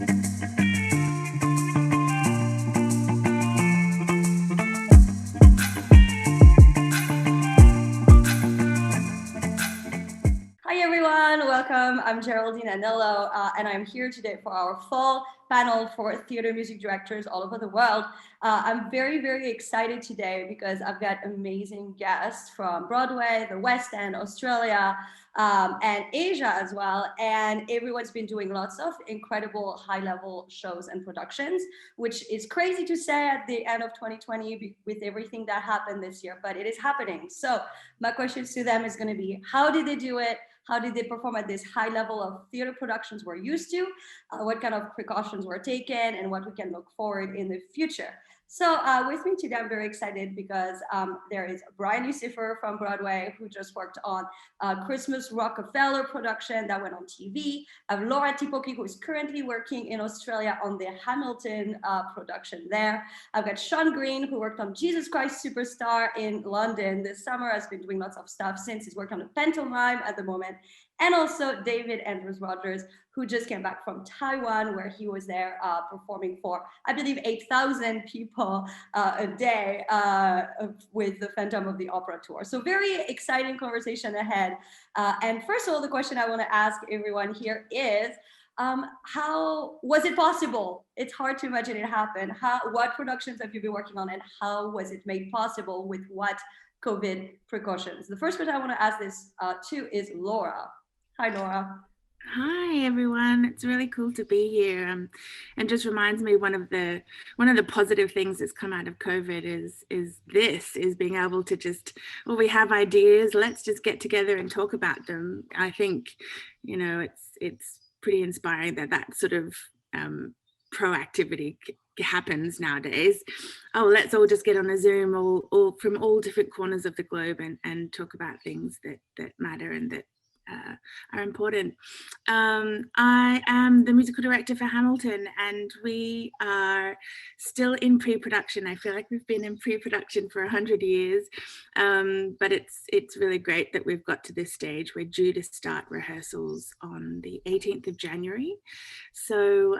Hi everyone, welcome. I'm Geraldine Anello, and I'm here today for our fall panel for theater music directors all over the world. I'm very, very excited today because I've got amazing guests from Broadway, the West End, Australia, and Asia as well. And everyone's been doing lots of incredible high-level shows and productions, which is crazy to say at the end of 2020 with everything that happened this year, but it is happening. So my questions to them is going to be, how did they do it? How did they perform at this high level of theater productions we're used to? What kind of precautions were taken and what we can look forward in the future? So with me today, I'm very excited because there is Brian Usifer from Broadway, who just worked on Christmas Rockefeller production that went on TV. I have Laura Tipoki, who is currently working in Australia on the Hamilton production there. I've got Sean Green, who worked on Jesus Christ Superstar in London this summer, has been doing lots of stuff since. He's working on a pantomime at the moment. And also David Andrews Rogers, who just came back from Taiwan, where he was there performing for, I believe, 8,000 people a day with the Phantom of the Opera tour. So very exciting conversation ahead. And first of all, the question I want to ask everyone here is, how was it possible? It's hard to imagine it happened. What productions have you been working on, and how was it made possible with what COVID precautions? The first person I want to ask this to is Laura. Hi, Laura. Hi everyone, it's really cool to be here, and just reminds me one of the positive things that's come out of COVID is being able to just, well, we have ideas, let's just get together and talk about them. I think, you know, it's pretty inspiring that sort of proactivity happens nowadays. Oh, let's all just get on a Zoom all from all different corners of the globe and talk about things that matter and that are important. I am the musical director for Hamilton, and we are still in pre-production. I feel like we've been in pre-production for 100 years, but it's really great that we've got to this stage. We're due to start rehearsals on the 18th of January. So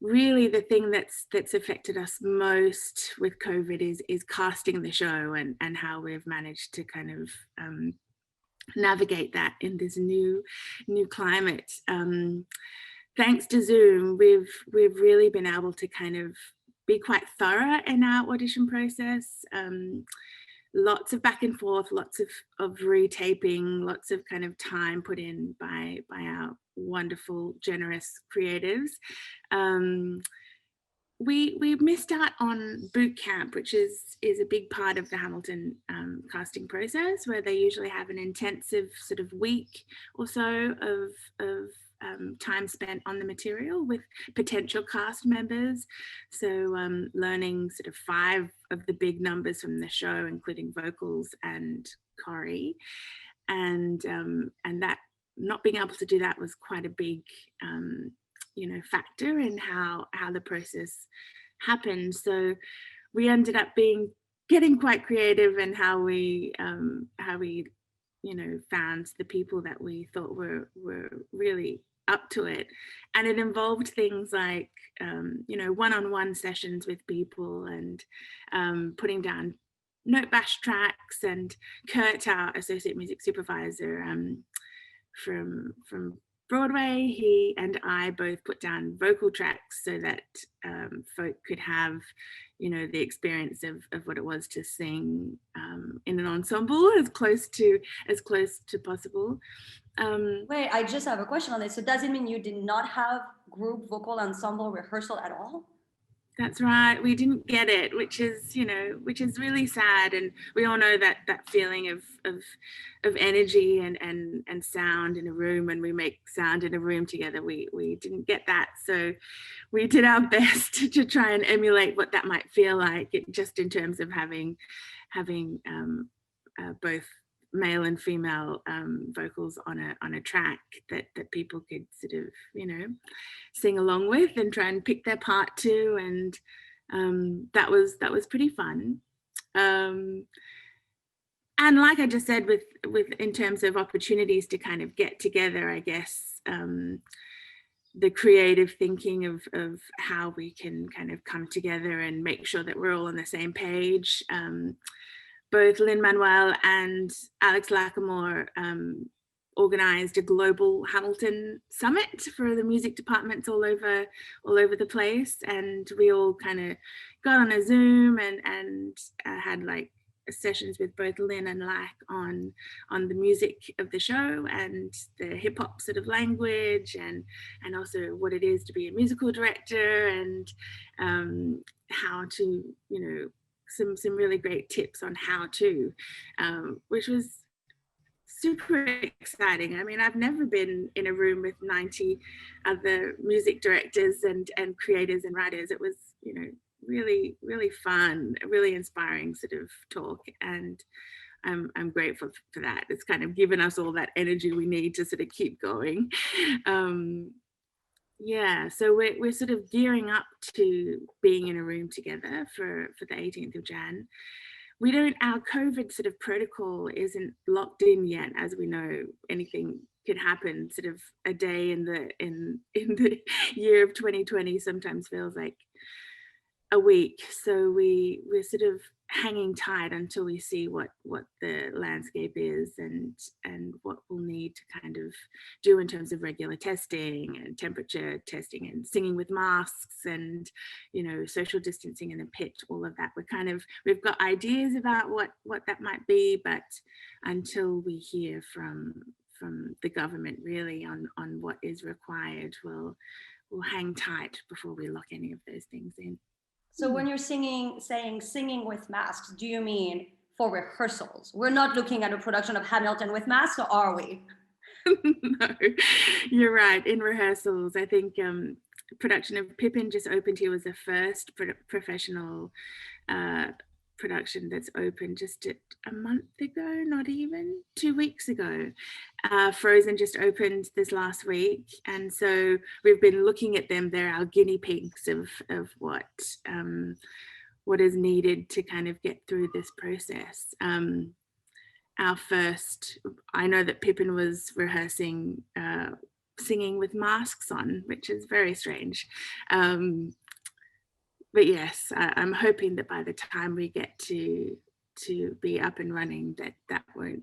really the thing that's affected us most with COVID is casting the show and how we've managed to kind of navigate that in this new climate. Thanks to Zoom, we've really been able to kind of be quite thorough in our audition process. Lots of back and forth, lots of retaping, lots of kind of time put in by our wonderful, generous creatives. We missed out on boot camp, which is a big part of the Hamilton casting process, where they usually have an intensive sort of week or so of time spent on the material with potential cast members. So learning sort of 5 of the big numbers from the show, including vocals and choreo, and that not being able to do that was quite a big factor in how the process happened. So we ended up getting quite creative in how we found the people that we thought were really up to it. And it involved things like one-on-one sessions with people and putting down note bash tracks. And Kurt, our associate music supervisor from Broadway, he and I both put down vocal tracks so that folk could have, the experience of what it was to sing in an ensemble as close to possible. Wait, I just have a question on this. So does it mean you did not have group vocal ensemble rehearsal at all? That's right. We didn't get it, which is really sad. And we all know that feeling of energy and sound in a room. When we make sound in a room together, we didn't get that. So we did our best to try and emulate what that might feel like, just in terms of having both male and female vocals on a track that people could sort of sing along with and try and pick their part to, and that was pretty fun. And like I just said, with in terms of opportunities to kind of get together, I guess the creative thinking of how we can kind of come together and make sure that we're all on the same page. Both Lin-Manuel and Alex Lackamore organized a global Hamilton summit for the music departments all over the place, and we all kind of got on a Zoom and had like sessions with both Lin and Lac on the music of the show and the hip hop sort of language, and also what it is to be a musical director, and how to, you know, some really great tips on how to, which was super exciting. I mean, I've never been in a room with 90 other music directors and creators and writers. It was, you know, really, really fun, really inspiring sort of talk. And I'm grateful for that. It's kind of given us all that energy we need to sort of keep going. Yeah, so we're sort of gearing up to being in a room together for the 18th of Jan. We don't, our COVID sort of protocol isn't locked in yet, as we know anything could happen. Sort of a day in the year of 2020 sometimes feels like a week. So we're sort of hanging tight until we see what the landscape is and what we'll need to kind of do in terms of regular testing and temperature testing and singing with masks and, you know, social distancing in a pit, all of that. We've got ideas about what that might be, but until we hear from the government really on what is required, we'll hang tight before we lock any of those things in. So when you're saying singing with masks, do you mean for rehearsals? We're not looking at a production of Hamilton with masks, or are we? No, you're right. In rehearsals, I think production of Pippin just opened here was the first professional production that's opened just a month ago, not even 2 weeks ago. Frozen just opened this last week, and so we've been looking at them. They're our guinea pigs of what is needed to kind of get through this process. Our first, I know that Pippin was rehearsing singing with masks on, which is very strange. But yes, I'm hoping that by the time we get to be up and running, that won't,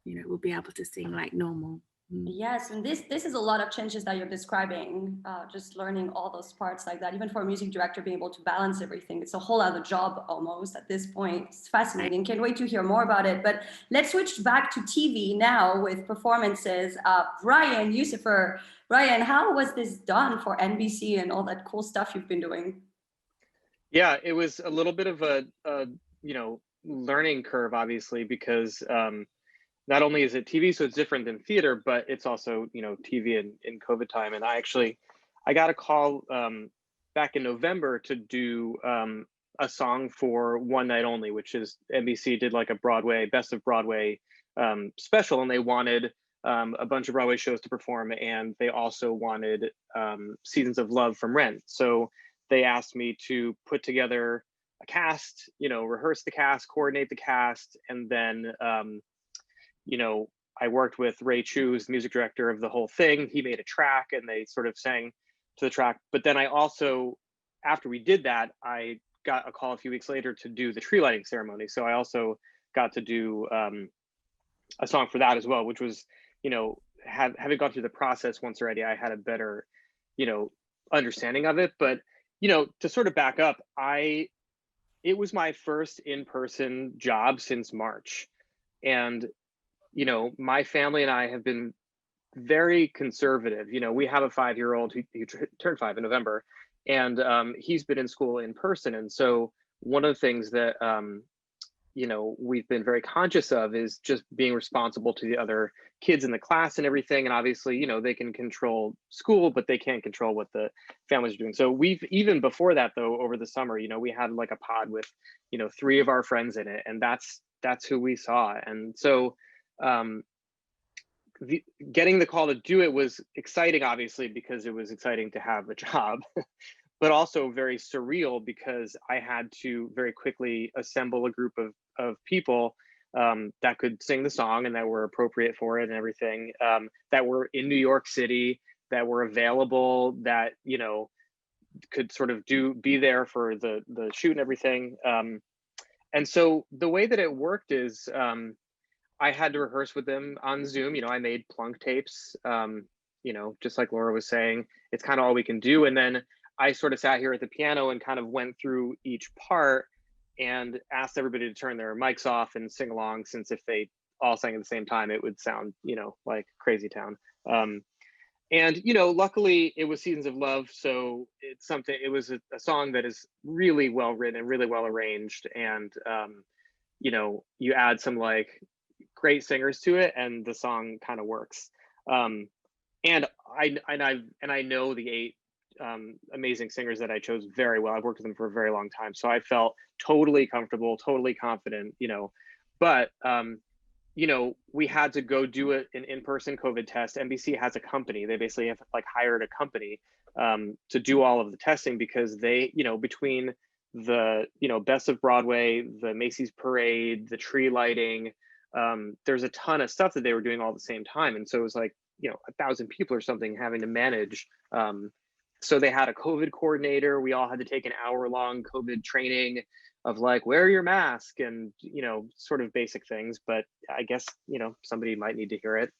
you know, we'll be able to sing like normal. Yes, and this is a lot of changes that you're describing, just learning all those parts like that. Even for a music director, being able to balance everything, it's a whole other job almost at this point. It's fascinating. Can't wait to hear more about it. But let's switch back to TV now with performances. Brian, Usifer, Brian, how was this done for NBC and all that cool stuff you've been doing? Yeah, it was a little bit of a you know, learning curve, obviously, because not only is it TV, so it's different than theater, but it's also, you know, TV in COVID time. And I got a call back in November to do a song for One Night Only, which is NBC did like a Broadway, Best of Broadway special, and they wanted a bunch of Broadway shows to perform, and they also wanted Seasons of Love from Rent. So they asked me to put together a cast, you know, rehearse the cast, coordinate the cast, and then you know, I worked with Ray Chu, who's the music director of the whole thing. He made a track and they sort of sang to the track. But then I also, after we did that, I got a call a few weeks later to do the tree lighting ceremony. So I also got to do a song for that as well, which was, you know, having gone through the process once already, I had a better, you know, understanding of it. But, you know, to sort of back up, it was my first in-person job since March. And you know, my family and I have been very conservative. You know, we have a 5-year-old who turned 5 in November, and he's been in school in person. And so one of the things that, you know, we've been very conscious of is just being responsible to the other kids in the class and everything. And obviously, you know, they can control school, but they can't control what the families are doing. So we've, even before that though, over the summer, you know, we had like a pod with, you know, 3 of our friends in it, and that's who we saw. And so getting the call to do it was exciting, obviously, because it was exciting to have a job, but also very surreal because I had to very quickly assemble a group of people that could sing the song and that were appropriate for it and everything, that were in New York City, that were available, that, you know, could sort of be there for the shoot and everything. And so the way that it worked is, I had to rehearse with them on Zoom. You know, I made plunk tapes, you know, just like Laura was saying, it's kind of all we can do. And then I sort of sat here at the piano and kind of went through each part and asked everybody to turn their mics off and sing along, since if they all sang at the same time, it would sound, you know, like crazy town. And, you know, luckily it was Seasons of Love. So it's something, it was a song that is really well written and really well arranged. And, you know, you add some like great singers to it and the song kind of works. And I know the 8 amazing singers that I chose very well. I've worked with them for a very long time. So I felt totally comfortable, totally confident, you know, but, you know, we had to go do an in-person COVID test. NBC has a company. They basically have like hired a company to do all of the testing, because they, you know, between the, you know, Best of Broadway, the Macy's Parade, the tree lighting, there's a ton of stuff that they were doing all at the same time. And so it was like, you know, 1,000 people or something having to manage. So they had a COVID coordinator. We all had to take an hour-long COVID training of like, wear your mask and, you know, sort of basic things. But I guess, you know, somebody might need to hear it.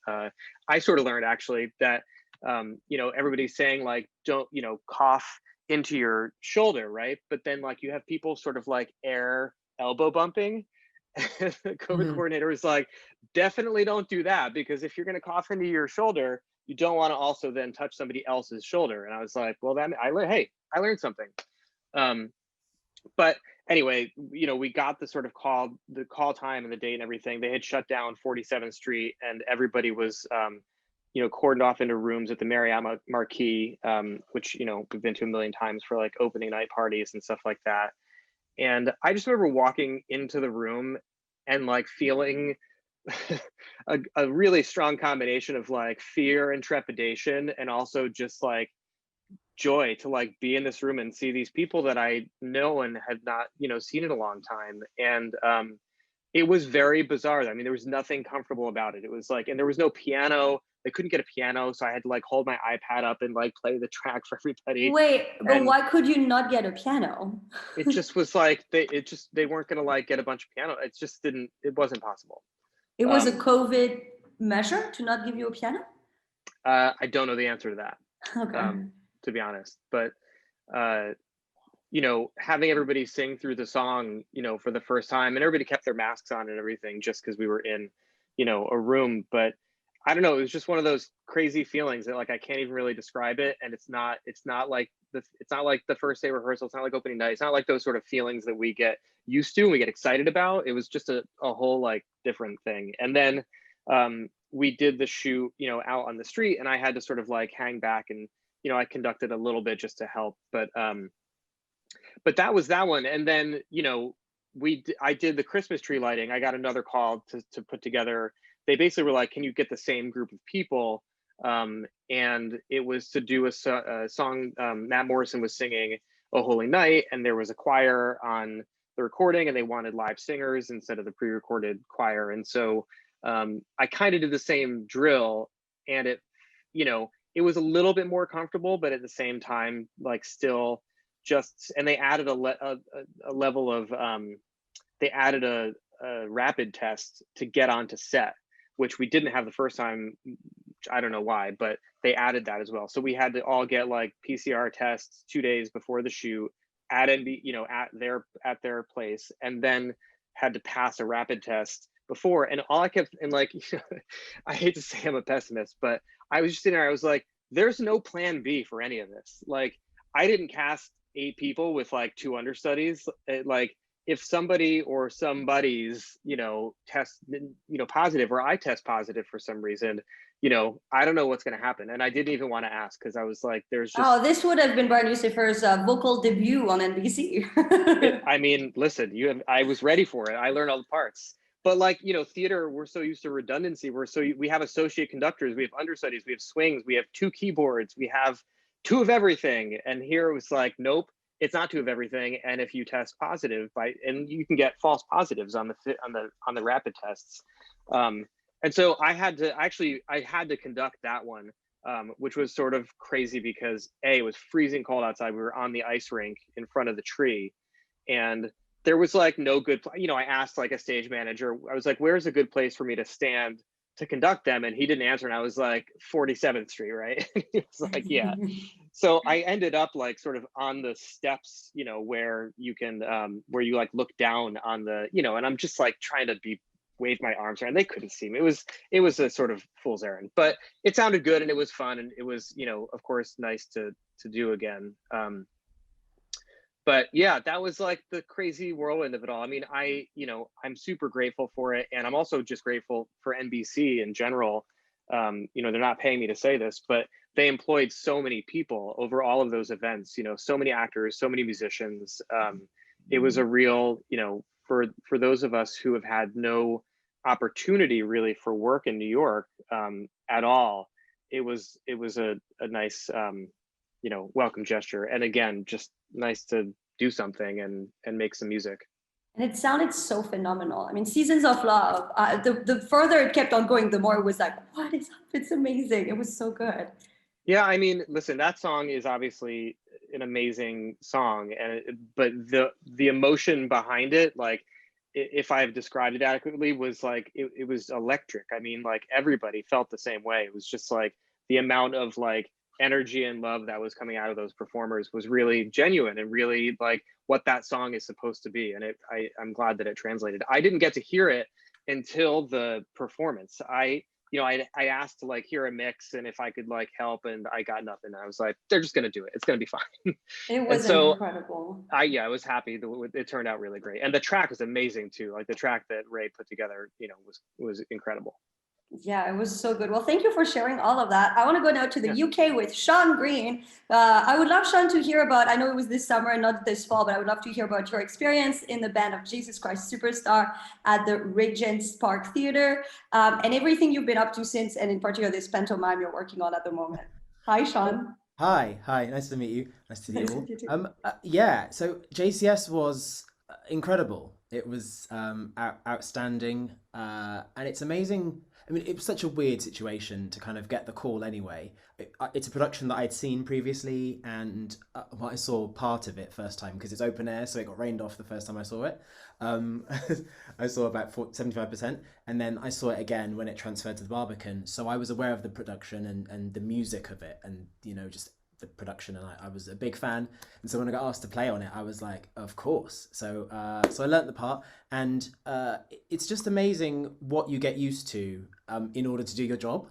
I sort of learned actually that, you know, everybody's saying like, don't, you know, cough into your shoulder, right? But then like you have people sort of like air elbow bumping. The COVID coordinator was like, definitely don't do that, because if you're going to cough into your shoulder, you don't want to also then touch somebody else's shoulder. And I was like, well, then I learned something. But anyway, you know, we got the sort of the call time and the date and everything. They had shut down 47th Street, and everybody was, you know, cordoned off into rooms at the Marriott Marquis, which, you know, we've been to a million times for like opening night parties and stuff like that. And I just remember walking into the room and like feeling a really strong combination of like fear and trepidation, and also just like joy to like be in this room and see these people that I know and had not, you know, seen in a long time. And it was very bizarre. I mean, there was nothing comfortable about it. It was like, and there was no piano. They couldn't get a piano, so I had to like hold my iPad up and like play the track for everybody. Wait, but And why could you not get a piano? it just was like they weren't gonna like get a bunch of piano. It wasn't possible. It was a COVID measure to not give you a piano? I don't know the answer to that, Okay. to be honest. But you know, having everybody sing through the song, you know, for the first time, and everybody kept their masks on and everything, just because we were in, you know, a room. But I don't know, it was just one of those crazy feelings that like I can't even really describe it. And it's not like the first day rehearsal. It's not like opening night. It's not like those sort of feelings that we get used to and we get excited about. It was just a whole like different thing. And then we did the shoot, you know, out on the street, and I had to sort of like hang back, and, you know, I conducted a little bit just to help. But that was that one. And then, you know, I did the Christmas tree lighting. I got another call to put together. They basically were like, can you get the same group of people? And it was to do a song. Matt Morrison was singing "Oh Holy Night," and there was a choir on the recording, and they wanted live singers instead of the pre-recorded choir. And so I kind of did the same drill, and it, you know, it was a little bit more comfortable, but at the same time, like still just, and they added a level of, they added a rapid test to get onto set, which we didn't have the first time. I don't know why, but they added that as well. So we had to all get like PCR tests 2 days before the shoot at you know, at their place, and then had to pass a rapid test before. And all I kept, and like, you know, I hate to say I'm a pessimist, but I was just sitting there, I was like, there's no plan B for any of this. Like, I didn't cast 8 people with like 2 understudies. Like, if somebody or somebody's, you know, test, you know, positive, or I test positive for some reason, you know, I don't know what's going to happen. And I didn't even want to ask, because I was like, there's just, Oh, this would have been Brian Usifer's vocal debut on NBC. I mean, listen, I was ready for it. I learned all the parts. But like, you know, theater, we're so used to redundancy. We have associate conductors, we have understudies, we have swings, we have 2 keyboards, we have 2 of everything. And here it was like, nope, it's not 2 of everything. And if you test positive and you can get false positives on the rapid tests. And so I had to conduct that one. which was sort of crazy because A, it was freezing cold outside. We were on the ice rink in front of the tree, and there was like no good, I asked like a stage manager, I was like, where's a good place for me to stand to conduct them? And he didn't answer. And I was like, 47th Street, right? He was like, yeah. So I ended up like sort of on the steps, where you can, where you like look down on the, and I'm just like trying to wave my arms around. They couldn't see me. It was a sort of fool's errand, but it sounded good and it was fun. And it was, of course, nice to do again. But yeah, that was like the crazy whirlwind of it all. I mean, I'm super grateful for it. And I'm also just grateful for NBC in general. They're not paying me to say this, but they employed so many people over all of those events, so many actors, so many musicians. It was a real, for those of us who have had no opportunity really for work in New York at all, it was a nice, welcome gesture. And again, just nice to do something and make some music. And it sounded so phenomenal. I mean, Seasons of Love, the further it kept on going, the more it was like, what is up? It's amazing. It was so good. Yeah, I mean, listen, that song is obviously an amazing song, but the emotion behind it, like, if I've described it adequately, was like, it was electric. I mean, like, everybody felt the same way. It was just like the amount of like energy and love that was coming out of those performers was really genuine and really like what that song is supposed to be. And I'm glad that it translated. I didn't get to hear it until the performance. I asked to like hear a mix and if I could like help, and I got nothing. I was like, they're just gonna do it. It's gonna be fine. It was incredible. I was happy. It turned out really great, and the track was amazing too. Like the track that Ray put together, was incredible. Yeah, it was so good. Well, thank you for sharing all of that. I want to go now to the UK with Sean Green. I would love, Sean, to hear about, I know it was this summer and not this fall, but I would love to hear about your experience in the band of Jesus Christ Superstar at the Regent's Park Theatre, and everything you've been up to since, and in particular this pantomime you're working on at the moment. Hi, Sean. Hi, nice to meet you. Nice to meet Nice to you meet you all. too. Yeah, so JCS was incredible. It was outstanding, and it's amazing. I mean, it was such a weird situation to kind of get the call anyway. It's a production that I'd seen previously, and I saw part of it first time because it's open air, so it got rained off the first time I saw it. I saw about 75%, and then I saw it again when it transferred to the Barbican. So I was aware of the production and the music of it, and just the production, and I was a big fan. And so when I got asked to play on it, I was like, of course. So so I learnt the part, and it's just amazing what you get used to in order to do your job.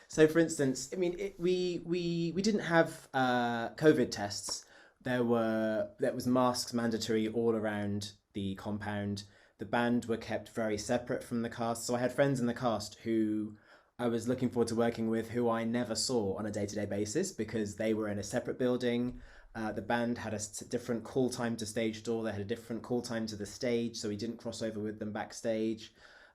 So for instance, I mean, we didn't have COVID tests. There was masks mandatory all around the compound. The band were kept very separate from the cast. So I had friends in the cast who I was looking forward to working with, who I never saw on a day-to-day basis because they were in a separate building. The band had a different call time to stage door. They had a different call time to the stage, so we didn't cross over with them backstage.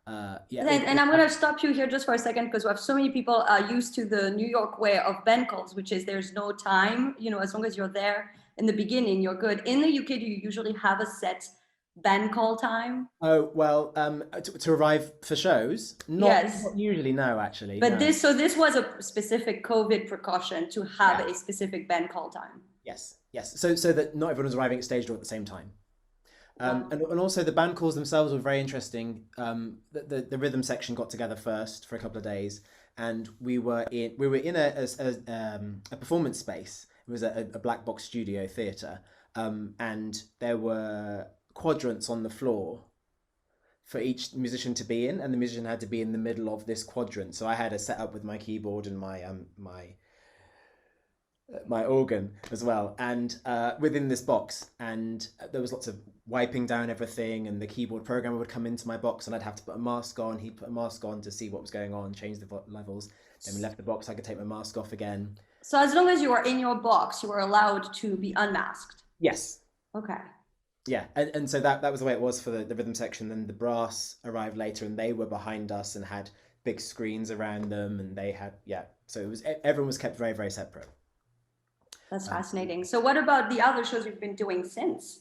And I'm going to stop you here just for a second because we have so many people used to the New York way of band calls, which is there's no time. As long as you're there in the beginning, you're good. In the UK, do you usually have a set band call time? Oh, well, to arrive for shows? Yes. Not usually, no, actually. But no. this was a specific COVID precaution to have a specific band call time. Yes. So that not everyone was arriving at stage door at the same time. And also the band calls themselves were very interesting. The rhythm section got together first for a couple of days, and we were in a performance space. It was a black box studio theatre, and there were quadrants on the floor for each musician to be in, and the musician had to be in the middle of this quadrant. So I had a setup with my keyboard and my organ as well, and within this box, and there was lots of wiping down everything, and the keyboard programmer would come into my box and I'd have to put a mask on. He'd put a mask on to see what was going on, change the levels. Then we left the box, I could take my mask off again. So as long as you were in your box, you were allowed to be unmasked? Yes. Okay. Yeah, and so that was the way it was for the rhythm section. Then the brass arrived later, and they were behind us and had big screens around them, and they had, so it was, everyone was kept very, very separate. That's fascinating. So what about the other shows you've been doing since?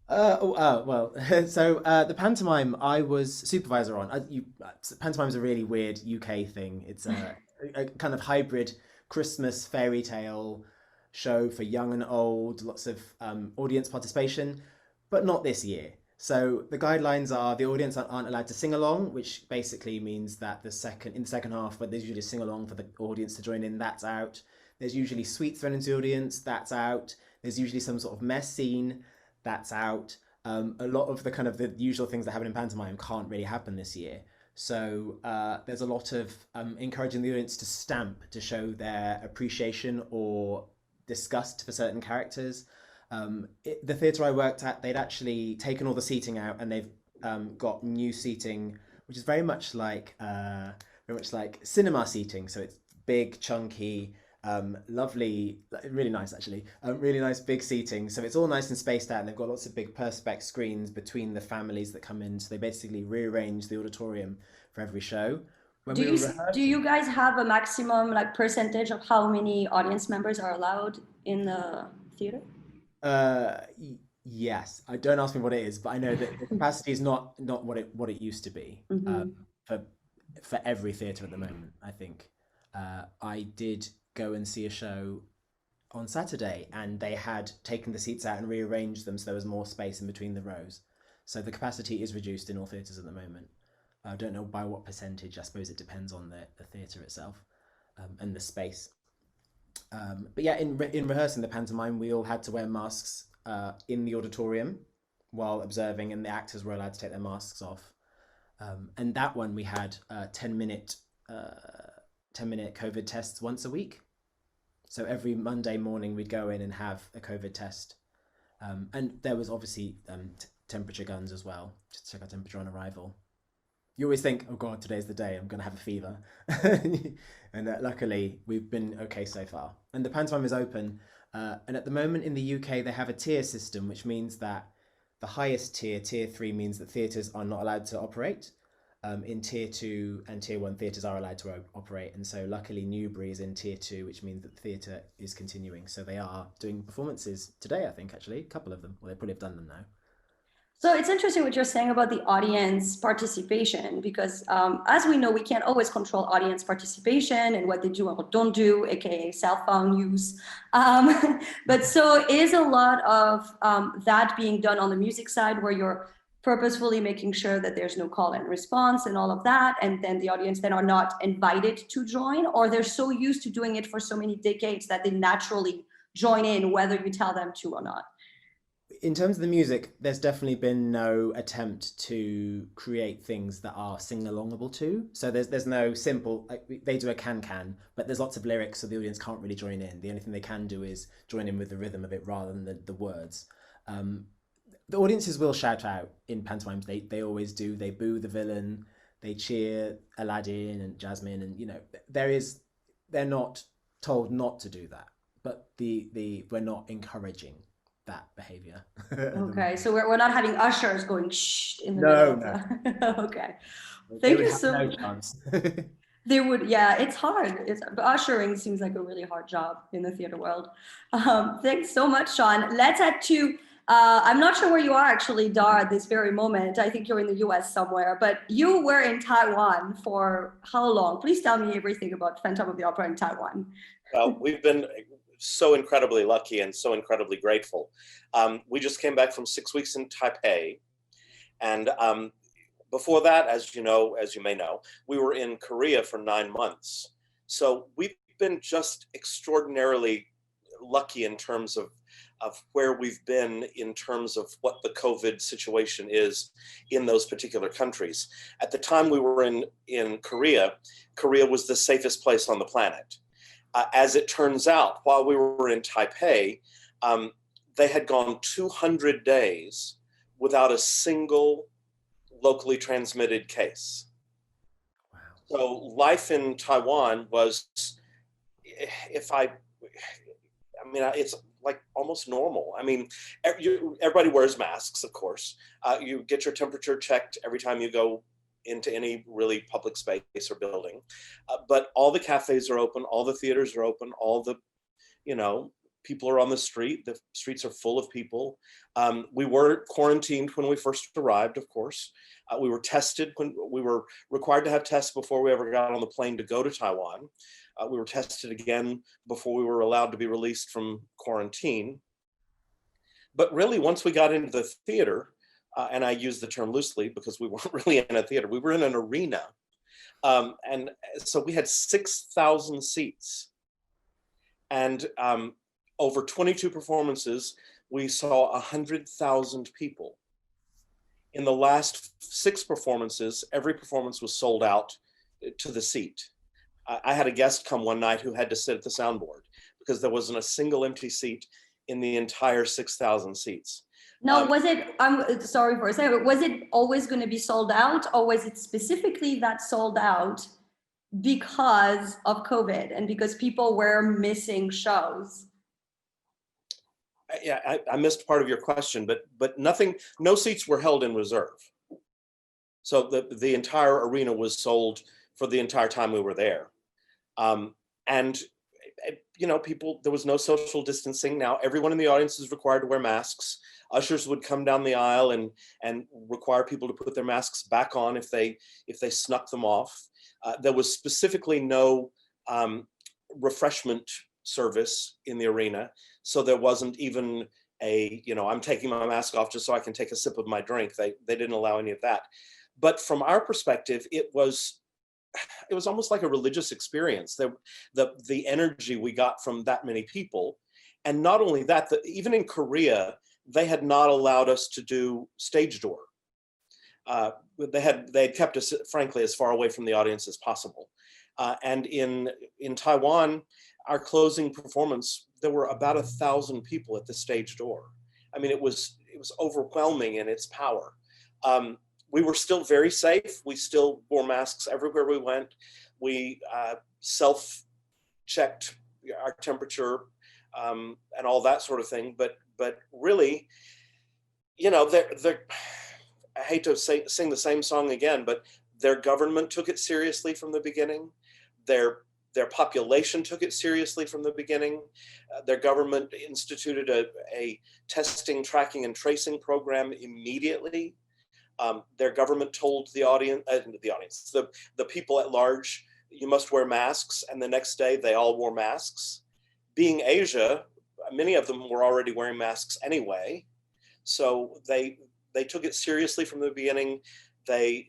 Well, so the pantomime I was supervisor on. Pantomime's a really weird UK thing. It's a kind of hybrid Christmas fairy tale show for young and old, lots of audience participation, but not this year. So the guidelines are the audience aren't allowed to sing along, which basically means that in the second half, but there's usually a sing along for the audience to join in, that's out. There's usually sweets thrown into the audience, that's out. There's usually some sort of mess scene, that's out. A lot of the kind of the usual things that happen in pantomime can't really happen this year. So there's a lot of encouraging the audience to stamp to show their appreciation or disgust for certain characters. The theatre I worked at, they'd actually taken all the seating out, and they've got new seating, which is very much like cinema seating. So it's big, chunky, lovely, really nice actually, really nice big seating. So it's all nice and spaced out, and they've got lots of big perspex screens between the families that come in. So they basically rearrange the auditorium for every show. Do you guys have a maximum like percentage of how many audience members are allowed in the theater? Yes, I don't ask me what it is, but I know that the capacity is not what it used to be. For every theatre at the moment. I think I did go and see a show on Saturday, and they had taken the seats out and rearranged them so there was more space in between the rows. So the capacity is reduced in all theatres at the moment. I don't know by what percentage. I suppose it depends on the theatre itself and the space. But yeah, in rehearsing the pantomime, we all had to wear masks in the auditorium while observing, and the actors were allowed to take their masks off. And that one we had 10-minute COVID tests once a week. So every Monday morning we'd go in and have a COVID test. And there was obviously temperature guns as well, just to check our temperature on arrival. You always think, oh God, today's the day, I'm going to have a fever. And luckily, we've been okay so far. And the pantomime is open. And at the moment in the UK, they have a tier system, which means that the highest tier, tier 3, means that theatres are not allowed to operate. In tier 2 and tier 1, theatres are allowed to operate. And so luckily, Newbury is in tier 2, which means that the theatre is continuing. So they are doing performances today, I think, actually, a couple of them. Well, they probably have done them now. So it's interesting what you're saying about the audience participation, because as we know, we can't always control audience participation and what they do and what don't do, aka cell phone use. But so is a lot of that being done on the music side, where you're purposefully making sure that there's no call and response and all of that, and then the audience then are not invited to join, or they're so used to doing it for so many decades that they naturally join in whether you tell them to or not? In terms of the music, there's definitely been no attempt to create things that are sing-alongable to. So there's no simple, like, they do a can, but there's lots of lyrics, so the audience can't really join in. The only thing they can do is join in with the rhythm of it rather than the words. The audiences will shout out in pantomimes. They always do. They boo the villain. They cheer Aladdin and Jasmine, and they're not told not to do that, but we're not encouraging that behavior. Okay, so we're not having ushers going shh in the middle. No. Okay, thank you so much. They would, yeah, it's hard. Ushering seems like a really hard job in the theater world. Thanks so much, Sean. Let's head to I'm not sure where you are actually, Dar, at this very moment. I think you're in the US somewhere, but you were in Taiwan for how long? Please tell me everything about Phantom of the Opera in Taiwan. Well, we've been so incredibly lucky and so incredibly grateful. We just came back from 6 weeks in Taipei. And before that, as you may know, we were in Korea for 9 months. So we've been just extraordinarily lucky in terms of where we've been in terms of what the COVID situation is in those particular countries. At the time we were in Korea, Korea was the safest place on the planet. As it turns out, while we were in Taipei, they had gone 200 days without a single locally transmitted case. Wow. So life in Taiwan was, it's like almost normal. I mean, everybody wears masks, of course. You get your temperature checked every time you go into any really public space or building. But all the cafes are open, all the theaters are open, all the, people are on the street. The streets are full of people. We were quarantined when we first arrived, of course. We were tested when we were required to have tests before we ever got on the plane to go to Taiwan. We were tested again before we were allowed to be released from quarantine. But really, once we got into the theater, and I use the term loosely because we weren't really in a theater, we were in an arena. And so we had 6,000 seats. And over 22 performances, we saw 100,000 people. In the last 6 performances, every performance was sold out to the seat. I had a guest come one night who had to sit at the soundboard because there wasn't a single empty seat in the entire 6,000 seats. Now, was it, I'm sorry for a second, was it always going to be sold out, or was it specifically that sold out because of COVID and because people were missing shows? Yeah, I missed part of your question, but nothing, no seats were held in reserve. So the entire arena was sold for the entire time we were there. And you know, people, there was no social distancing. Now everyone in the audience is required to wear masks. Ushers would come down the aisle and require people to put their masks back on if they snuck them off. There was specifically no refreshment service in the arena. So there wasn't even a, you know, I'm taking my mask off just so I can take a sip of my drink. They didn't allow any of that. But from our perspective, it was almost like a religious experience. The energy we got from that many people. And not only that, even in Korea, they had not allowed us to do stage door. They had kept us, frankly, as far away from the audience as possible. And in Taiwan, our closing performance, there were about 1,000 people at the stage door. I mean, it was overwhelming in its power. We were still very safe. We still wore masks everywhere we went. We self-checked our temperature and all that sort of thing. But really, you know, I hate to sing the same song again, but their government took it seriously from the beginning. Their population took it seriously from the beginning. Their government instituted a testing, tracking, and tracing program immediately. Their government told the people at large, you must wear masks, and the next day they all wore masks. Being Asia, many of them were already wearing masks anyway, so they took it seriously from the beginning. They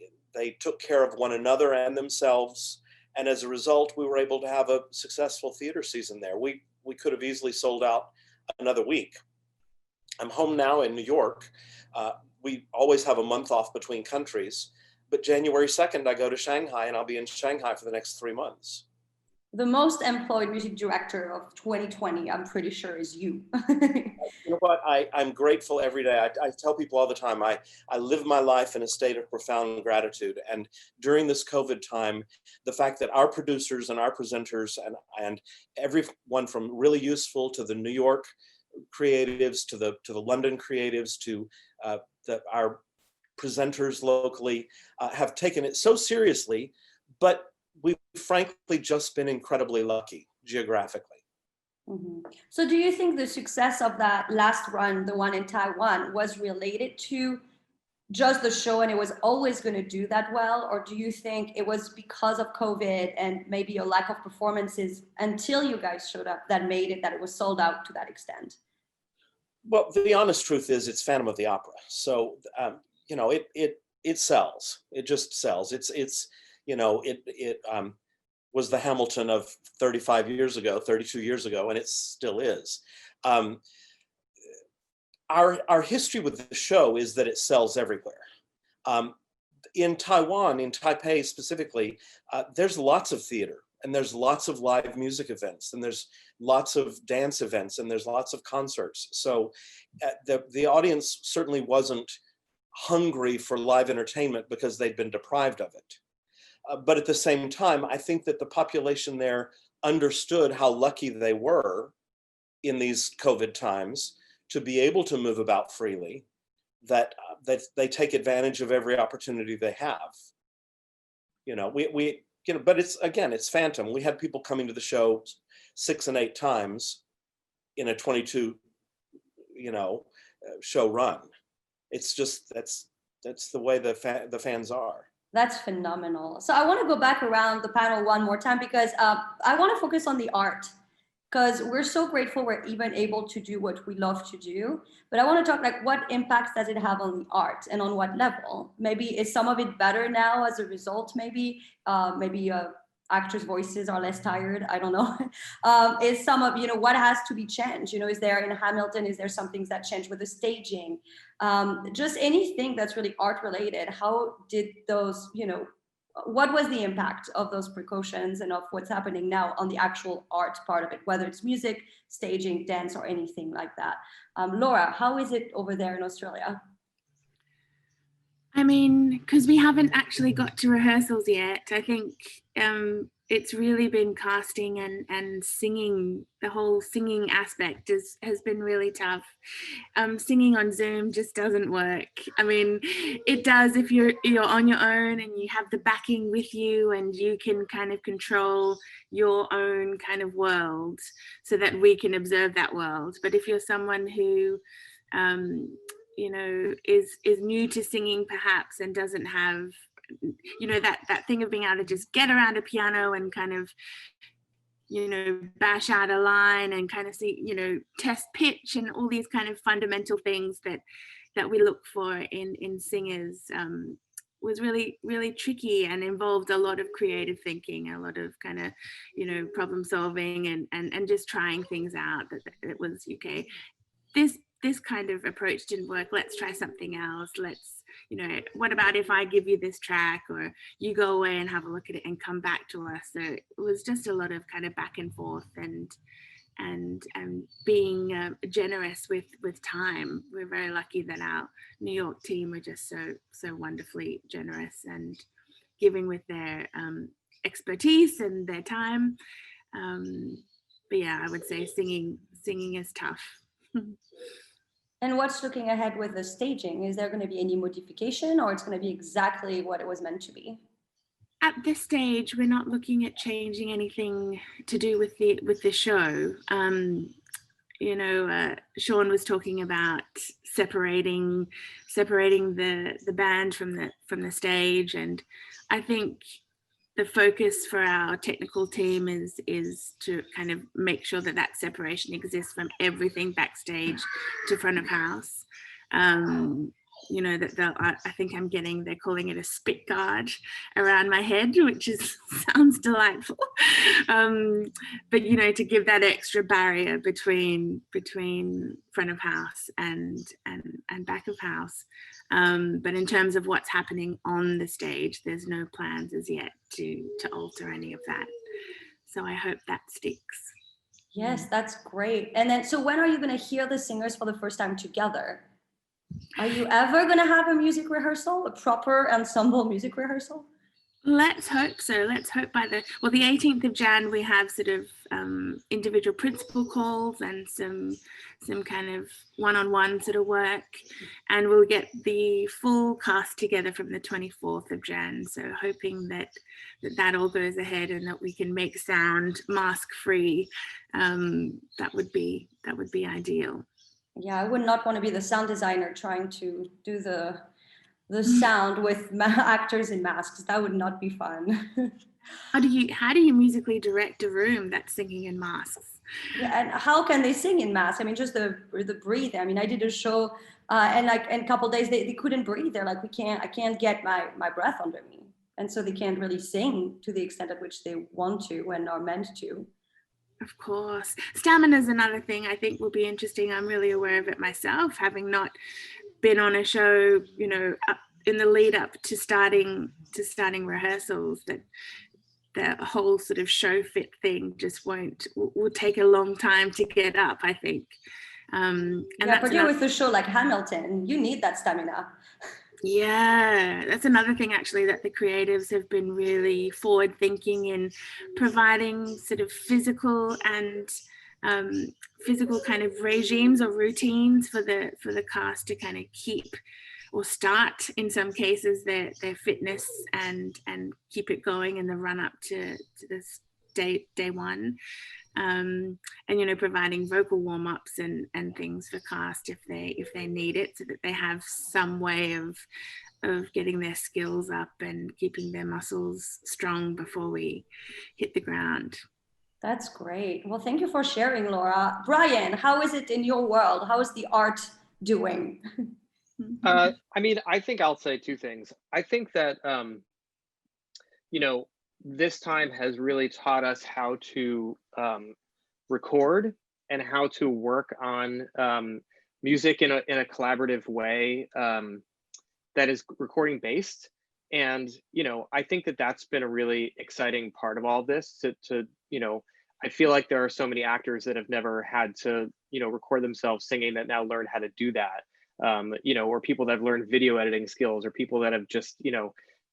took care of one another and themselves, and as a result, we were able to have a successful theater season there. We could have easily sold out another week. I'm home now in New York. We always have a month off between countries, but January 2nd, I go to Shanghai, and I'll be in Shanghai for the next 3 months. The most employed music director of 2020, I'm pretty sure, is you. You know what? I'm grateful every day. I tell people all the time, I live my life in a state of profound gratitude. And during this COVID time, the fact that our producers and our presenters and everyone from really useful to the New York creatives to the London creatives to our presenters locally have taken it so seriously, but we've frankly just been incredibly lucky geographically. Mm-hmm. So do you think the success of that last run, the one in Taiwan, was related to just the show and it was always going to do that well? Or do you think it was because of COVID and maybe a lack of performances until you guys showed up that made it that it was sold out to that extent? Well, the honest truth is it's Phantom of the Opera. So, you know, it sells. It just sells. It's you know, it was the Hamilton of 32 years ago, and it still is. Our history with the show is that it sells everywhere. In Taiwan, in Taipei specifically, there's lots of theater, and there's lots of live music events, and there's lots of dance events, and there's lots of concerts. So the audience certainly wasn't hungry for live entertainment because they'd been deprived of it. But at the same time, I think that the population there understood how lucky they were in these COVID times to be able to move about freely, that they take advantage of every opportunity they have. You know, you know, but it's Phantom. We had people coming to the show 6 and 8 times in a 22, you know, show run. It's just that's the way the fans are. That's phenomenal. So I want to go back around the panel one more time because I want to focus on the art, because we're so grateful we're even able to do what we love to do. But I want to talk like, what impacts does it have on the art and on what level? Maybe is some of it better now as a result? Maybe actors' voices are less tired. I don't know. Is some of, what has to be changed? Is there in Hamilton, is there some things that change with the staging? Just anything that's really art related. How did those, what was the impact of those precautions and of what's happening now on the actual art part of it, whether it's music, staging, dance, or anything like that? Laura, how is it over there in Australia? I mean, because we haven't actually got to rehearsals yet, I think it's really been casting and singing. The whole singing aspect has been really tough. Singing on Zoom just doesn't work. I mean, it does if you're on your own and you have the backing with you and you can kind of control your own kind of world so that we can observe that world. But if you're someone who is new to singing perhaps and doesn't have that thing of being able to just get around a piano and kind of bash out a line and kind of see test pitch and all these kind of fundamental things that we look for in singers, was really, really tricky and involved a lot of creative thinking, a lot of kind of problem solving and just trying things out. That it was okay, this kind of approach didn't work, let's try something else. Let's, what about if I give you this track, or you go away and have a look at it and come back to us? So it was just a lot of kind of back and forth and being generous with time. We're very lucky that our New York team were just so wonderfully generous and giving with their expertise and their time. But yeah, I would say singing is tough. And what's looking ahead with the staging? Is there going to be any modification, or it's going to be exactly what it was meant to be? At this stage, we're not looking at changing anything to do with the show. Sean was talking about separating the band from the stage, and I think the focus for our technical team is to kind of make sure that separation exists from everything backstage to front of house. That I think they're calling it a spit guard around my head, which sounds delightful. But to give that extra barrier between front of house and back of house. But in terms of what's happening on the stage, there's no plans as yet to alter any of that. So I hope that sticks. Yes, that's great. And then, so when are you going to hear the singers for the first time together? Are you ever going to have a music rehearsal, a proper ensemble music rehearsal? Let's hope so. Let's hope by the 18th of Jan, we have sort of individual principal calls and some kind of one-on-one sort of work, and we'll get the full cast together from the 24th of Jan. So hoping that all goes ahead and that we can make sound mask-free. That would be ideal. Yeah, I would not want to be the sound designer trying to do the sound with actors in masks. That would not be fun. How do you musically direct a room that's singing in masks? Yeah, and how can they sing in masks? I mean, just the breathe. I mean, I did a show and in a couple of days they couldn't breathe. They're like, I can't get my breath under me. And so they can't really sing to the extent at which they want to and are meant to. Of course. Stamina is another thing I think will be interesting. I'm really aware of it myself, having not been on a show, in the lead up to starting rehearsals, that the whole sort of show fit thing just will take a long time to get up, I think. And particularly with a show like Hamilton, you need that stamina. Yeah, that's another thing actually, that the creatives have been really forward thinking in providing sort of physical and physical kind of regimes or routines for the cast to kind of keep or start, in some cases, their fitness and keep it going in the run up to this day one. And providing vocal warm-ups and things for cast if they need it, so that they have some way of of getting their skills up and keeping their muscles strong before we hit the ground. That's great. Well, thank you for sharing, Laura. Brian, how is it in your world? How is the art doing? I mean, I think I'll say two things. I think that, this time has really taught us how to record and how to work on music in a collaborative way that is recording based. And, I think that that's been a really exciting part of all this to I feel like there are so many actors that have never had to, record themselves singing that now learn how to do that. Or people that have learned video editing skills, or people that have just,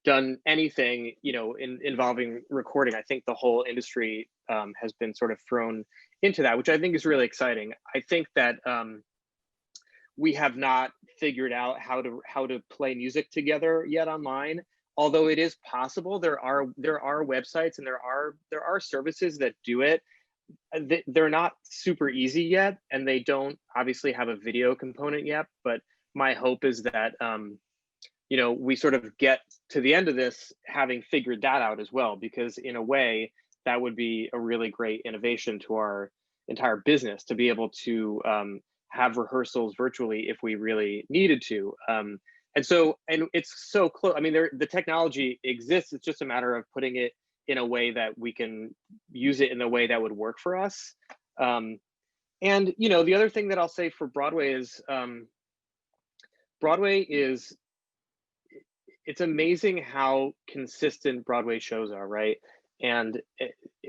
done anything, involving recording. I think the whole industry has been sort of thrown into that, which I think is really exciting. I think that we have not figured out how to play music together yet online. Although it is possible, there are websites and there are services that do it. They're not super easy yet, and they don't obviously have a video component yet. But my hope is that we sort of get to the end of this having figured that out as well, because in a way that would be a really great innovation to our entire business, to be able to have rehearsals virtually if we really needed to. And it's so close. I mean, the technology exists. It's just a matter of putting it in a way that we can use it in the way that would work for us. And the other thing that I'll say for Broadway is it's amazing how consistent Broadway shows are, right? And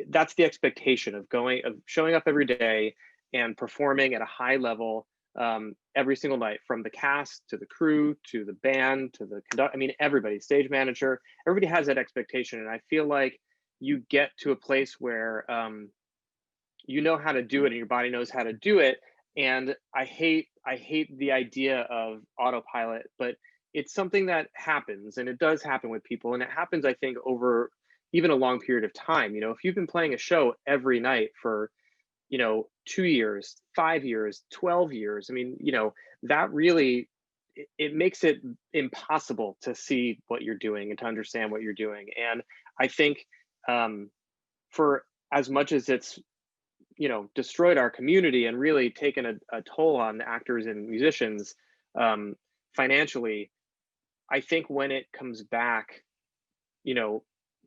that's the expectation of showing up every day and performing at a high level every single night, from the cast to the crew to the band to the conduct. I mean, everybody, stage manager, everybody has that expectation. And I feel like you get to a place where you know how to do it and your body knows how to do it. And I hate the idea of autopilot, but it's something that happens, and it does happen with people. And it happens, I think, over even a long period of time. If you've been playing a show every night for 2 years, 5 years, 12 years, I mean, that really, it makes it impossible to see what you're doing and to understand what you're doing. And I think for as much as it's destroyed our community and really taken a toll on actors and musicians financially, I think when it comes back,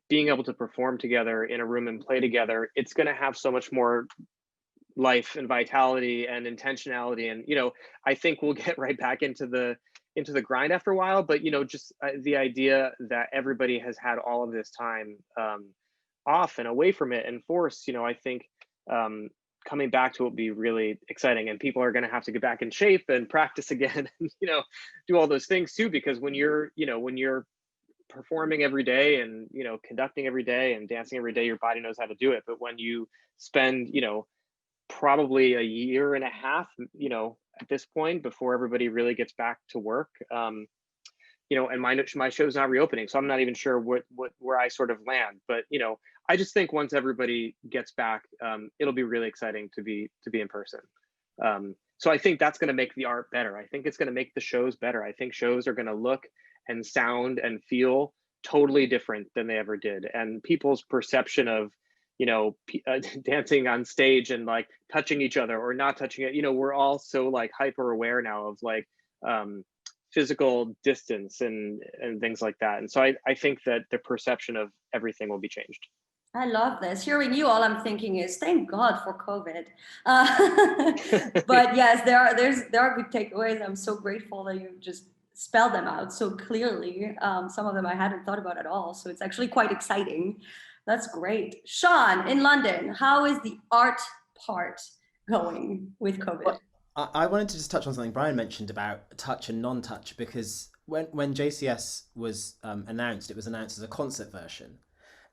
being able to perform together in a room and play together, it's going to have so much more life and vitality and intentionality. And I think we'll get right back into the grind after a while. But just the idea that everybody has had all of this time off and away from it and forced, I think coming back to it will be really exciting, and people are going to have to get back in shape and practice again and do all those things too, because when you're performing every day and conducting every day and dancing every day, your body knows how to do it. But when you spend probably a year and a half at this point before everybody really gets back to work, and my show's not reopening, so I'm not even sure where I sort of land. But I just think once everybody gets back, it'll be really exciting to be in person. So I think that's going to make the art better. I think it's going to make the shows better. I think shows are going to look and sound and feel totally different than they ever did. And people's perception of dancing on stage and like touching each other or not touching it, we're all so like hyper aware now of like physical distance and things like that. And so I think that the perception of everything will be changed. I love this. Hearing you, all I'm thinking is, thank God for COVID. But yes, there are good takeaways. I'm so grateful that you just spelled them out so clearly. Some of them I hadn't thought about at all. So it's actually quite exciting. That's great. Sean, in London, how is the art part going with COVID? Well, I wanted to just touch on something Brian mentioned about touch and non-touch, because when JCS was announced, it was announced as a concert version.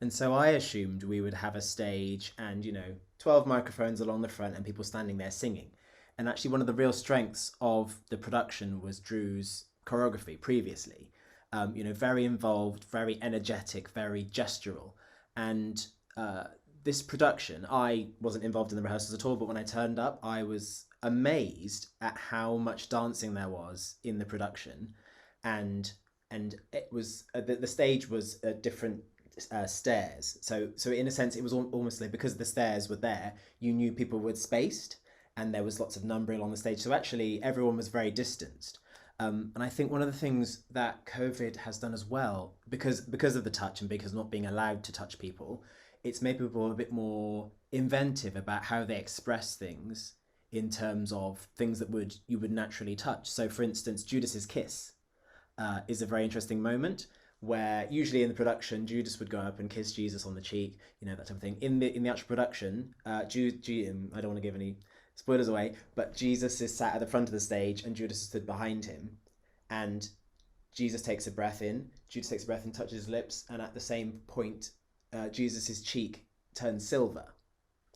And so I assumed we would have a stage and, 12 microphones along the front and people standing there singing. And actually one of the real strengths of the production was Drew's choreography previously. Very involved, very energetic, very gestural. And this production, I wasn't involved in the rehearsals at all, but when I turned up, I was amazed at how much dancing there was in the production. And and it was the stage was different stairs. So in a sense, it was almost like because the stairs were there, you knew people were spaced, and there was lots of numbering on the stage. So actually, everyone was very distanced. And I think one of the things that COVID has done as well, because of the touch and because not being allowed to touch people, it's made people a bit more inventive about how they express things in terms of things that you would naturally touch. So, for instance, Judas's kiss is a very interesting moment where usually in the production Judas would go up and kiss Jesus on the cheek, that type of thing. In the actual production, I don't want to give any spoilers away, but Jesus is sat at the front of the stage and Judas stood behind him, and Jesus takes a breath in, Judas takes a breath and touches his lips, and at the same point, Jesus's cheek turns silver.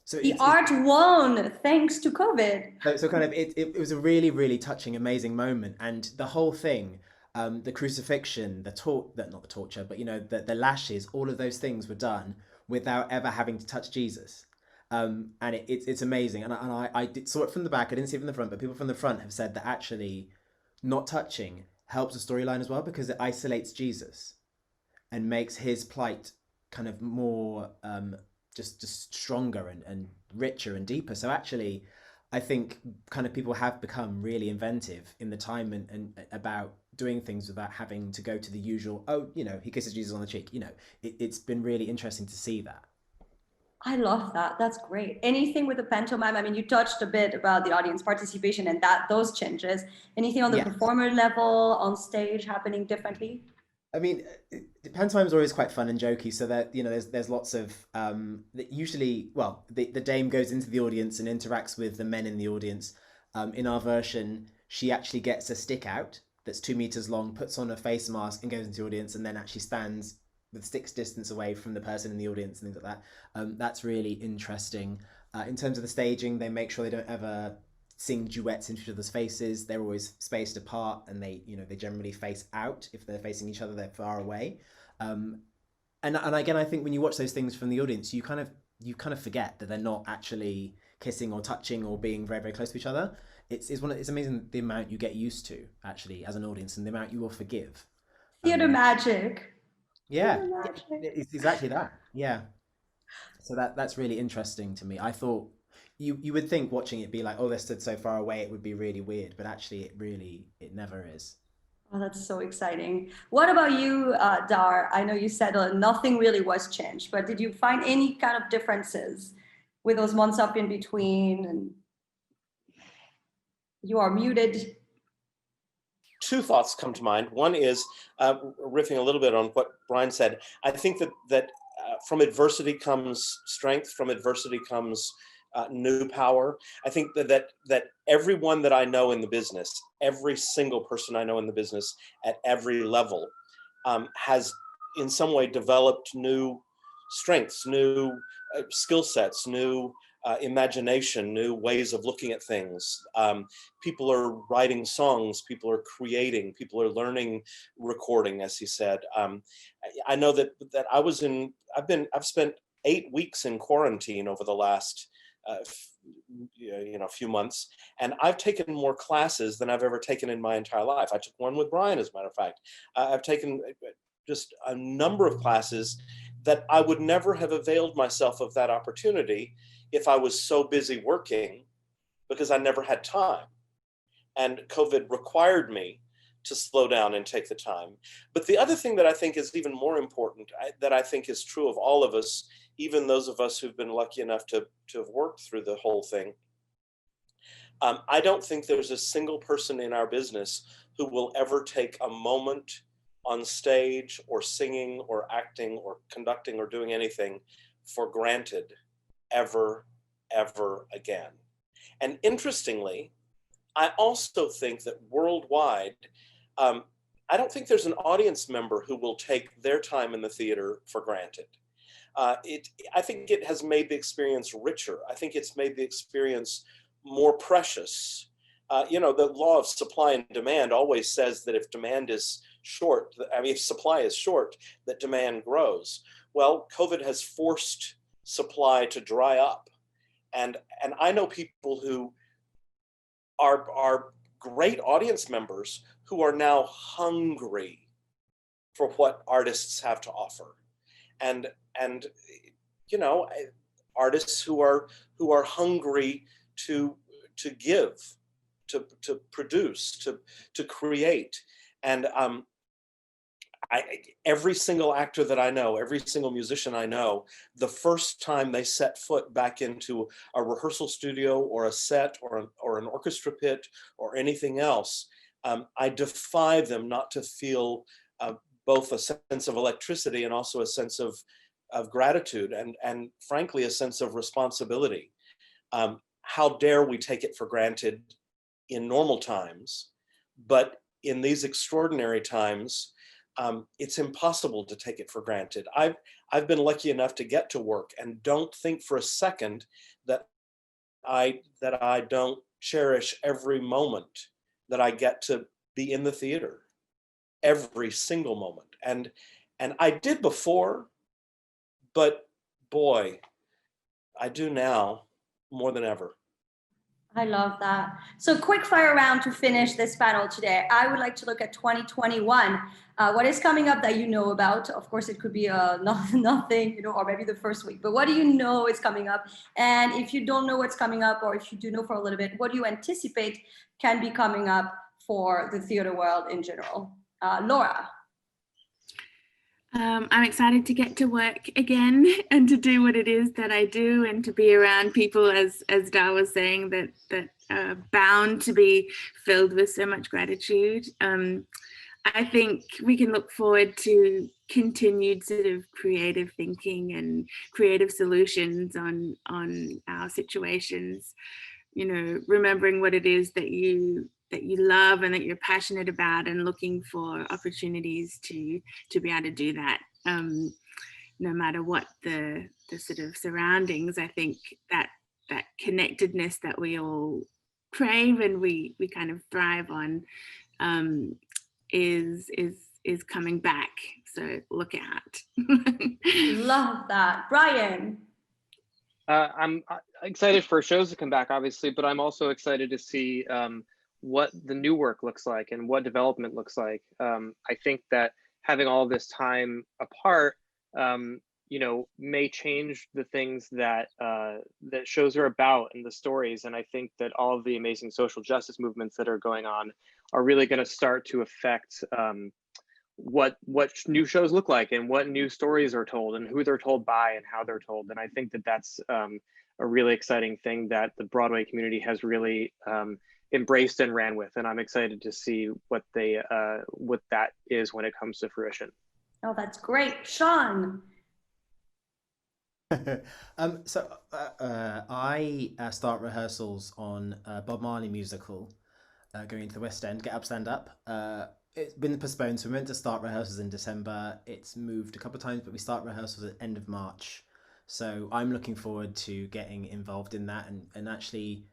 So the art won thanks to COVID. So kind of it was a really, really touching, amazing moment, and the whole thing, the crucifixion, not the torture, but the lashes, all of those things were done without ever having to touch Jesus. And it's amazing. And I saw it from the back. I didn't see it from the front, but people from the front have said that actually not touching helps the storyline as well, because it isolates Jesus and makes his plight kind of more just stronger and richer and deeper. So actually, I think kind of people have become really inventive in the time and about doing things without having to go to the usual, he kisses Jesus on the cheek. It's been really interesting to see that. I love that. That's great. Anything with the pantomime? I mean, you touched a bit about the audience participation and those changes. Anything on the performer level, on stage, happening differently? I mean, pantomime is always quite fun and jokey. So that there's lots of usually, the dame goes into the audience and interacts with the men in the audience. In our version, she actually gets a stick out that's 2 meters long, puts on a face mask, and goes into the audience, and then actually stands with sticks distance away from the person in the audience and things like that. That's really interesting. In terms of the staging, they make sure they don't ever sing duets into each other's faces. They're always spaced apart, and they generally face out. If they're facing each other, they're far away. And again, I think when you watch those things from the audience, you kind of forget that they're not actually kissing or touching or being very, very close to each other. It's amazing the amount you get used to actually as an audience, and the amount you will forgive. Theater magic. Yeah, it's exactly that. Yeah. So that's really interesting to me. I thought you would think watching it be like, oh, they stood so far away, it would be really weird, but actually it never is. Oh, that's so exciting. What about you, Dar? I know you said nothing really was changed, but did you find any kind of differences with those months up in between? And you are muted. Two thoughts come to mind. One is riffing a little bit on what Brian said. I think that from adversity comes strength. From adversity comes new power. I think that everyone that I know in the business, every single person I know in the business at every level, has in some way developed new strengths, new skill sets, new imagination, new ways of looking at things. People are writing songs, people are creating, people are learning recording, as he said. I know that I've spent 8 weeks in quarantine over the last few months, and I've taken more classes than I've ever taken in my entire life. I took one with Brian, as a matter of fact. I've taken just a number of classes that I would never have availed myself of that opportunity if I was so busy working, because I never had time. And COVID required me to slow down and take the time. But the other thing that I think is even more important, that I think is true of all of us, even those of us who've been lucky enough to have worked through the whole thing, I don't think there's a single person in our business who will ever take a moment on stage or singing or acting or conducting or doing anything for granted ever again. And interestingly, I also think that worldwide, I don't think there's an audience member who will take their time in the theater for granted. I think it has made the experience richer. I think it's made the experience more precious. The law of supply and demand always says that if demand is short, if supply is short, that demand grows. Well, COVID has forced supply to dry up. And I know people who are great audience members who are now hungry for what artists have to offer, and you know, artists who are hungry to give, to produce, to create. And every single actor that I know, every single musician I know, the first time they set foot back into a rehearsal studio or a set or an orchestra pit or anything else, I defy them not to feel both a sense of electricity and also a sense of gratitude and frankly, a sense of responsibility. How dare we take it for granted in normal times, but in these extraordinary times, it's impossible to take it for granted. I've been lucky enough to get to work and don't think for a second that I don't cherish every moment that I get to be in the theater, every single moment. And I did before, but boy, I do now more than ever. I love that. So quick fire round to finish this panel today. I would like to look at 2021. What is coming up that you know about? Of course, it could be nothing, you know, or maybe the first week, but what do you know is coming up? And if you don't know what's coming up, or if you do know for a little bit, what do you anticipate can be coming up for the theater world in general? Laura. I'm excited to get to work again and to do what it is that I do and to be around people, as Dar was saying, that are bound to be filled with so much gratitude. I think we can look forward to continued sort of creative thinking and creative solutions on our situations. You know, remembering what it is that you love and that you're passionate about, and looking for opportunities to be able to do that, no matter what the sort of surroundings. I think that connectedness that we all crave and we kind of thrive on is coming back. So look out. Love that. Brian. I'm excited for shows to come back, obviously, but I'm also excited to see what the new work looks like and what development looks like. I think that having all this time apart, you know, may change the things that that shows are about and the stories. And I think that all of the amazing social justice movements that are going on are really going to start to affect what new shows look like and what new stories are told and who they're told by and how they're told. And I think that that's a really exciting thing that the Broadway community has really embraced and ran with. And I'm excited to see what that is when it comes to fruition. Oh, that's great. Sean. I start rehearsals on Bob Marley musical, going into the West End, Get Up, Stand Up. It's been postponed, so we meant to start rehearsals in December. It's moved a couple of times, but we start rehearsals at the end of March. So I'm looking forward to getting involved in that and actually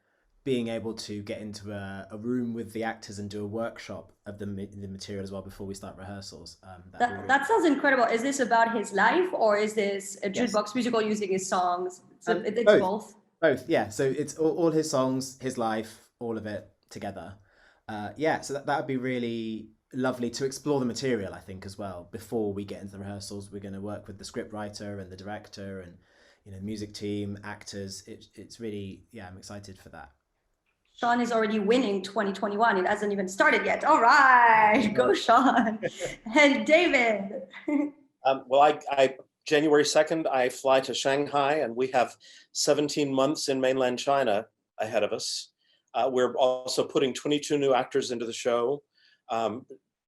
being able to get into a room with the actors and do a workshop of the material as well before we start rehearsals. That sounds incredible. Is this about his life, or is this a jukebox musical using his songs? It's both. Both, yeah. So it's all his songs, his life, all of it together. So that would be really lovely to explore the material, I think, as well. Before we get into the rehearsals, we're going to work with the script writer and the director and, you know, music team, actors. It's really, yeah, I'm excited for that. Sean is already winning 2021. It hasn't even started yet. All right, go Sean. And David. Well, I January 2nd, I fly to Shanghai, and we have 17 months in mainland China ahead of us. We're also putting 22 new actors into the show,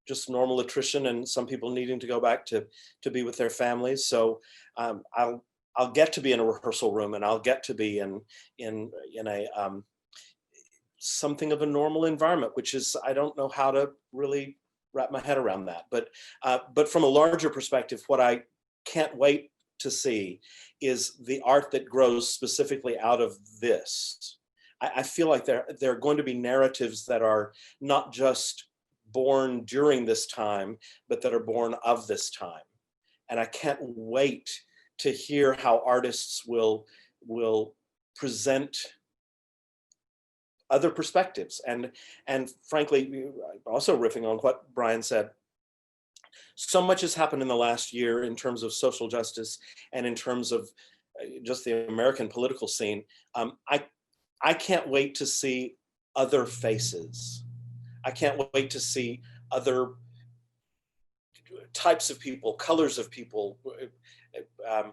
just normal attrition and some people needing to go back to be with their families. So I'll get to be in a rehearsal room, and I'll get to be in a something of a normal environment, which is, I don't know how to really wrap my head around that. But from a larger perspective, what I can't wait to see is the art that grows specifically out of this. I feel like there are going to be narratives that are not just born during this time, but that are born of this time. And I can't wait to hear how artists will present other perspectives. And frankly, also riffing on what Brian said, So much has happened in the last year in terms of social justice and in terms of just the American political scene. I can't wait to see other faces. I can't wait to see other types of people, colors of people. I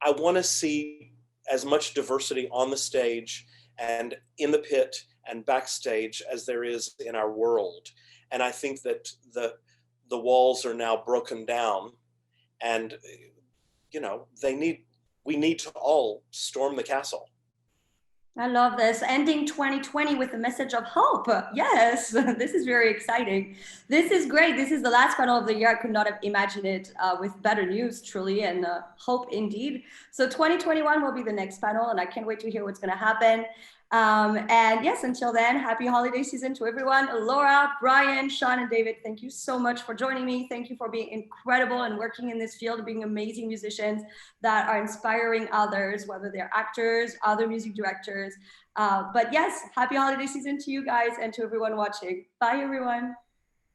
want to see as much diversity on the stage and in the pit and backstage as there is in our world. And I think that the walls are now broken down, and we need to all storm the castle. I love this. Ending 2020 with a message of hope. Yes, this is very exciting. This is great. This is the last panel of the year. I could not have imagined it with better news, truly, and hope indeed. So 2021 will be the next panel, and I can't wait to hear what's going to happen. And yes, until then, happy holiday season to everyone. Laura, Brian, Sean, and David, thank you so much for joining me. Thank you for being incredible and working in this field, being amazing musicians that are inspiring others, whether they're actors, other music directors. But yes, happy holiday season to you guys and to everyone watching. Bye, everyone.